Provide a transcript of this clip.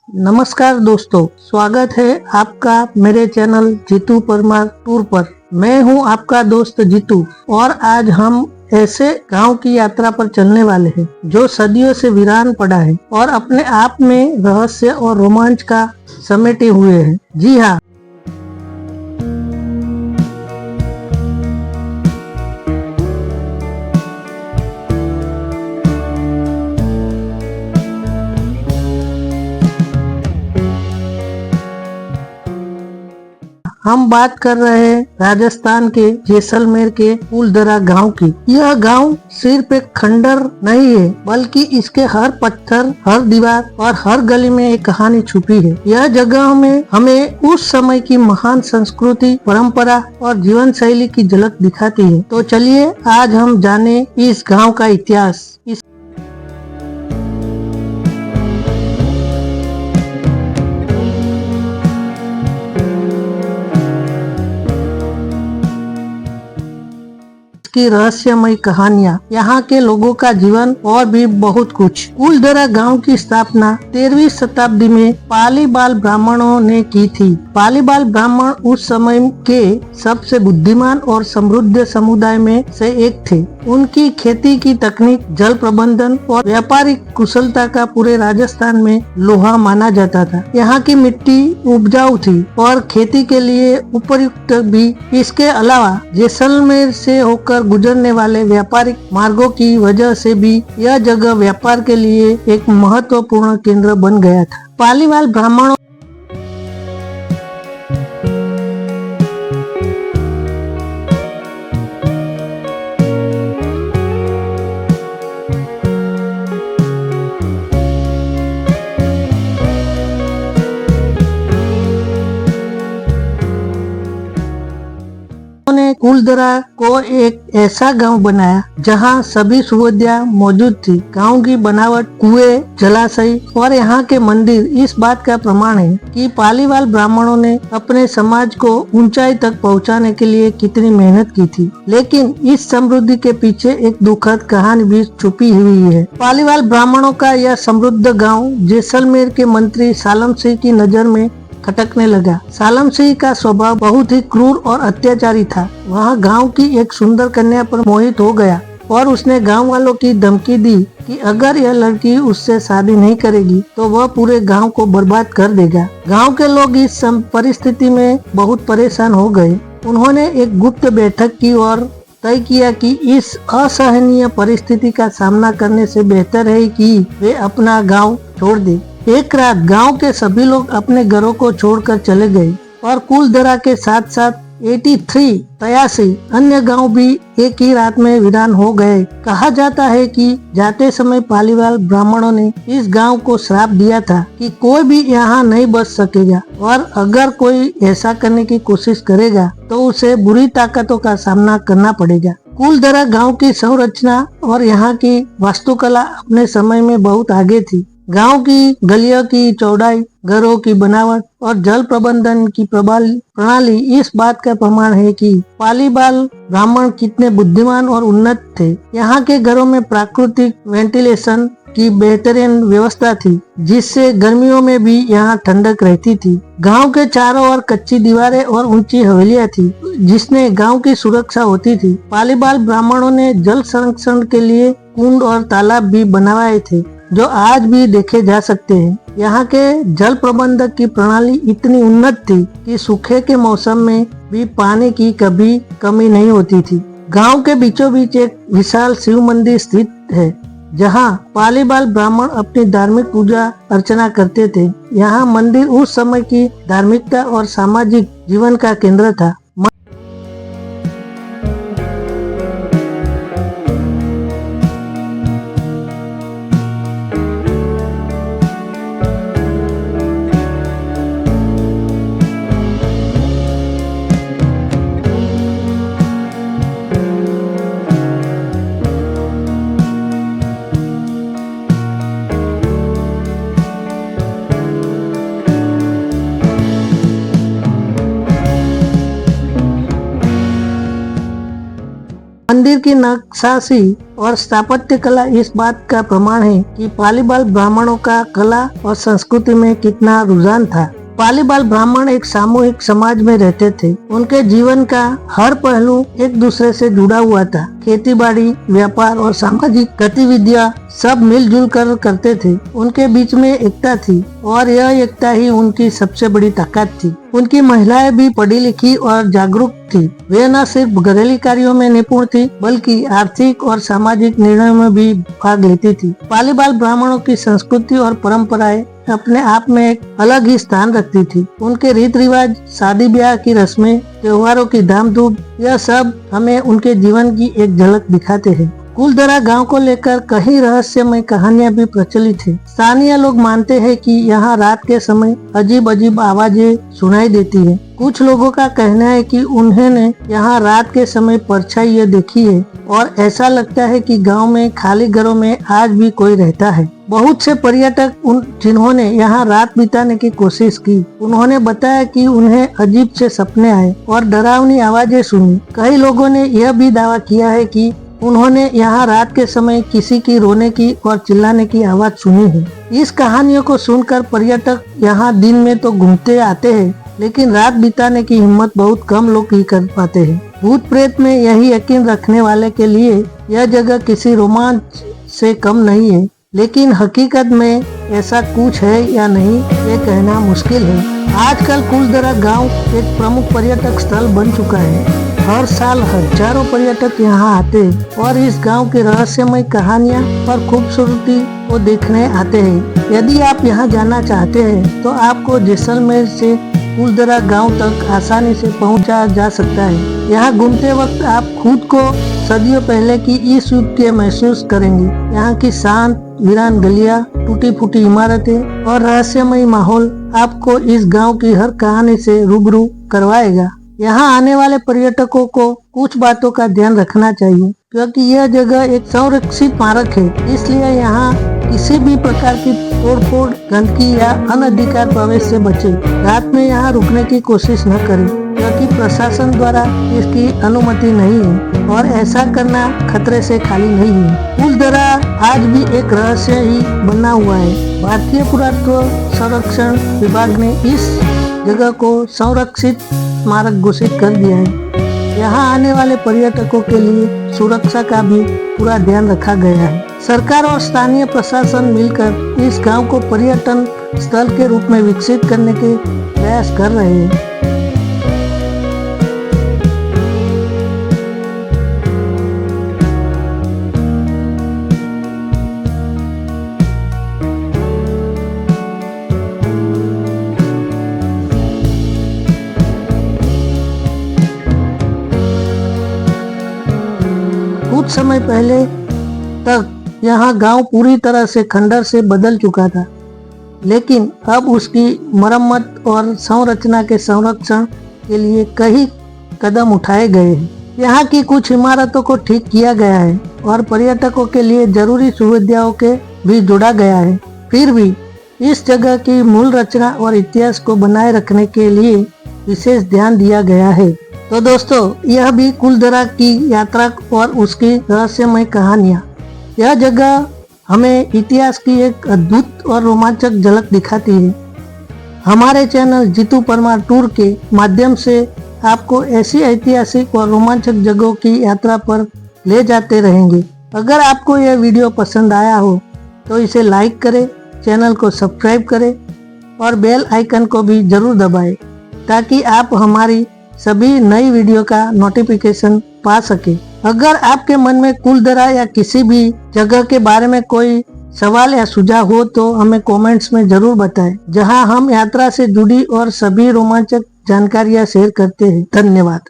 नमस्कार दोस्तों, स्वागत है आपका मेरे चैनल जीतू परमार टूर पर। मैं हूं आपका दोस्त जीतू और आज हम ऐसे गांव की यात्रा पर चलने वाले हैं जो सदियों से वीरान पड़ा है और अपने आप में रहस्य और रोमांच का समेटे हुए है। जी हाँ, हम बात कर रहे हैं राजस्थान के जैसलमेर के फूलदरा गांव की। यह गांव सिर्फ एक खंडर नहीं है, बल्कि इसके हर पत्थर, हर दीवार और हर गली में एक कहानी छुपी है। यह जगह में हमें उस समय की महान संस्कृति, परंपरा और जीवन शैली की झलक दिखाती है। तो चलिए आज हम जाने इस गांव का इतिहास। की रहस्यमय कहानियाँ, यहाँ के लोगों का जीवन और भी बहुत कुछ। फूलदरा गांव की स्थापना 13वीं शताब्दी में पालीबाल ब्राह्मणों ने की थी। पालीबाल ब्राह्मण उस समय के सबसे बुद्धिमान और समृद्ध समुदाय में से एक थे। उनकी खेती की तकनीक, जल प्रबंधन और व्यापारिक कुशलता का पूरे राजस्थान में लोहा माना जाता था। यहाँ की मिट्टी उपजाऊ थी और खेती के लिए उपयुक्त भी। इसके अलावा जैसलमेर से होकर गुजरने वाले व्यापारिक मार्गों की वजह से भी यह जगह व्यापार के लिए एक महत्वपूर्ण केंद्र बन गया था। पालीवाल ब्राह्मणों ने फूलदरा को एक ऐसा गांव बनाया जहां सभी सुविधाएं मौजूद थी। गांव की बनावट, कुएं, जलाशय और यहाँ के मंदिर इस बात का प्रमाण है कि पालीवाल ब्राह्मणों ने अपने समाज को ऊंचाई तक पहुंचाने के लिए कितनी मेहनत की थी। लेकिन इस समृद्धि के पीछे एक दुखद कहानी भी छुपी हुई है। पालीवाल ब्राह्मणों का यह समृद्ध गाँव जैसलमेर के मंत्री सालम सिंह की नजर में खटकने लगा। सालम सिंह का स्वभाव बहुत ही क्रूर और अत्याचारी था। वह गांव की एक सुंदर कन्या पर मोहित हो गया और उसने गांव वालों की धमकी दी कि अगर यह लड़की उससे शादी नहीं करेगी तो वह पूरे गांव को बर्बाद कर देगा। गांव के लोग इस परिस्थिति में बहुत परेशान हो गए। उन्होंने एक गुप्त बैठक की और तय किया कि इस असहनीय परिस्थिति का सामना करने से बेहतर है कि वे अपना गांव छोड़ दे। एक रात गांव के सभी लोग अपने घरों को छोड़कर चले गए और फूलदरा के साथ साथ 83 अन्य गांव भी एक ही रात में वीरान हो गए। कहा जाता है कि जाते समय पालीवाल ब्राह्मणों ने इस गांव को श्राप दिया था कि कोई भी यहाँ नहीं बच सकेगा और अगर कोई ऐसा करने की कोशिश करेगा तो उसे बुरी ताकतों का सामना करना पड़ेगा। फूलदरा गांव की संरचना और यहाँ की वास्तुकला अपने समय में बहुत आगे थी। गांव की गलियों की चौड़ाई, घरों की बनावट और जल प्रबंधन की प्रणाली इस बात का प्रमाण है कि पालीबाल ब्राह्मण कितने बुद्धिमान और उन्नत थे। यहाँ के घरों में प्राकृतिक वेंटिलेशन की बेहतरीन व्यवस्था थी, जिससे गर्मियों में भी यहाँ ठंडक रहती थी। गांव के चारों ओर कच्ची दीवारें और ऊंची हवेलियां थी, जिसने गांव की सुरक्षा होती थी। पालीबाल ब्राह्मणों ने जल संरक्षण के लिए कुंड और तालाब भी बनवाए थे, जो आज भी देखे जा सकते हैं। यहाँ के जल प्रबंधक की प्रणाली इतनी उन्नत थी कि सूखे के मौसम में भी पानी की कभी कमी नहीं होती थी। गांव के बीचों बीच एक विशाल शिव मंदिर स्थित है, जहाँ पालीबाल ब्राह्मण अपनी धार्मिक पूजा अर्चना करते थे। यहाँ मंदिर उस समय की धार्मिकता और सामाजिक जीवन का केंद्र था। इनकी नक्काशी और स्थापत्य कला इस बात का प्रमाण है कि पालीबाल ब्राह्मणों का कला और संस्कृति में कितना रुझान था। पालीबाल ब्राह्मण एक सामूहिक समाज में रहते थे। उनके जीवन का हर पहलू एक दूसरे से जुड़ा हुआ था। खेती बाड़ी, व्यापार और सामाजिक गतिविधियां सब मिलजुल कर करते थे। उनके बीच में एकता थी और यह एकता ही उनकी सबसे बड़ी ताकत थी। उनकी महिलाएं भी पढ़ी लिखी और जागरूक थी। वे न सिर्फ घरेलू कार्यों में निपुण थी बल्कि आर्थिक और सामाजिक निर्णयों में भी भाग लेती थी। पालीबाल ब्राह्मणों की संस्कृति और परंपराएं अपने आप में एक अलग ही स्थान रखती थी। उनके रीति रिवाज, शादी ब्याह की रस्में, त्योहारों की धाम-धूम, यह सब हमें उनके जीवन की एक झलक दिखाते हैं। कुलधरा गांव को लेकर कई रहस्यमय कहानियां भी प्रचलित है। स्थानीय लोग मानते हैं कि यहाँ रात के समय अजीब अजीब आवाजें सुनाई देती है। कुछ लोगों का कहना है कि उन्होंने यहाँ रात के समय परछाई देखी है और ऐसा लगता है कि गांव में खाली घरों में आज भी कोई रहता है। बहुत से पर्यटक जिन्होंने यहाँ रात बिताने की कोशिश की, उन्होंने बताया कि उन्हें अजीब से सपने आए और डरावनी आवाजें सुनी। कई लोगों ने यह भी दावा किया है कि उन्होंने यहाँ रात के समय किसी की रोने की और चिल्लाने की आवाज सुनी है। इस कहानियों को सुनकर पर्यटक यहाँ दिन में तो घूमते आते हैं, लेकिन रात बिताने की हिम्मत बहुत कम लोग ही कर पाते हैं। भूत प्रेत में यही यकीन रखने वाले के लिए यह जगह किसी रोमांच से कम नहीं है, लेकिन हकीकत में ऐसा कुछ है या नहीं ये कहना मुश्किल है। आजकल कुलधरा गांव एक प्रमुख पर्यटक स्थल बन चुका है। हर साल हजारों पर्यटक यहाँ आते हैं और इस गांव की रहस्यमय कहानियाँ और खूबसूरती को देखने आते हैं। यदि आप यहाँ जाना चाहते हैं तो आपको जैसलमेर से कुलधरा गांव तक आसानी से पहुंचा जा सकता है। यहाँ घूमते वक्त आप खुद को सदियों पहले की इस युग के महसूस करेंगे। यहाँ की शांत वीरान गलियां, टूटी फूटी इमारतें और रहस्यमय माहौल आपको इस गांव की हर कहानी से रूबरू करवाएगा। यहाँ आने वाले पर्यटकों को कुछ बातों का ध्यान रखना चाहिए, क्योंकि यह जगह एक संरक्षित स्मारक है। इसलिए यहाँ किसी भी प्रकार की तोड़फोड़, गंदगी या अनधिकार प्रवेश से बचे। रात में यहाँ रुकने की कोशिश न करें, क्योंकि प्रशासन द्वारा इसकी अनुमति नहीं है और ऐसा करना खतरे से खाली नहीं है। कुलधरा आज भी एक रहस्य ही बना हुआ है। भारतीय पुरातत्व संरक्षण विभाग ने इस जगह को संरक्षित स्मारक घोषित कर दिया है। यहाँ आने वाले पर्यटकों के लिए सुरक्षा का भी पूरा ध्यान रखा गया है। सरकार और स्थानीय प्रशासन मिलकर इस गांव को पर्यटन स्थल के रूप में विकसित करने के प्रयास कर रहे हैं। कुछ समय पहले तक यहाँ गांव पूरी तरह से खंडर से बदल चुका था, लेकिन अब उसकी मरम्मत और संरचना के संरक्षण के लिए कई कदम उठाए गए हैं। यहाँ की कुछ इमारतों को ठीक किया गया है और पर्यटकों के लिए जरूरी सुविधाओं के भी जोड़ा गया है। फिर भी इस जगह की मूल रचना और इतिहास को बनाए रखने के लिए विशेष ध्यान दिया गया है। तो दोस्तों, यह भी कुलधरा की यात्रा और उसकी रहस्यमय कहानियाँ। यह जगह हमें इतिहास की एक अद्भुत और रोमांचक झलक दिखाती है। हमारे चैनल जीतू परमार टूर के माध्यम से आपको ऐसी ऐतिहासिक और रोमांचक जगहों की यात्रा पर ले जाते रहेंगे। अगर आपको यह वीडियो पसंद आया हो तो इसे लाइक करें, चैनल को सब्सक्राइब करें और बेल आइकन को भी जरूर दबाएं, ताकि आप हमारी सभी नई वीडियो का नोटिफिकेशन पा सके। अगर आपके मन में कुलधरा या किसी भी जगह के बारे में कोई सवाल या सुझाव हो तो हमें कमेंट्स में जरूर बताएं, जहां हम यात्रा से जुड़ी और सभी रोमांचक जानकारियां शेयर करते हैं। धन्यवाद।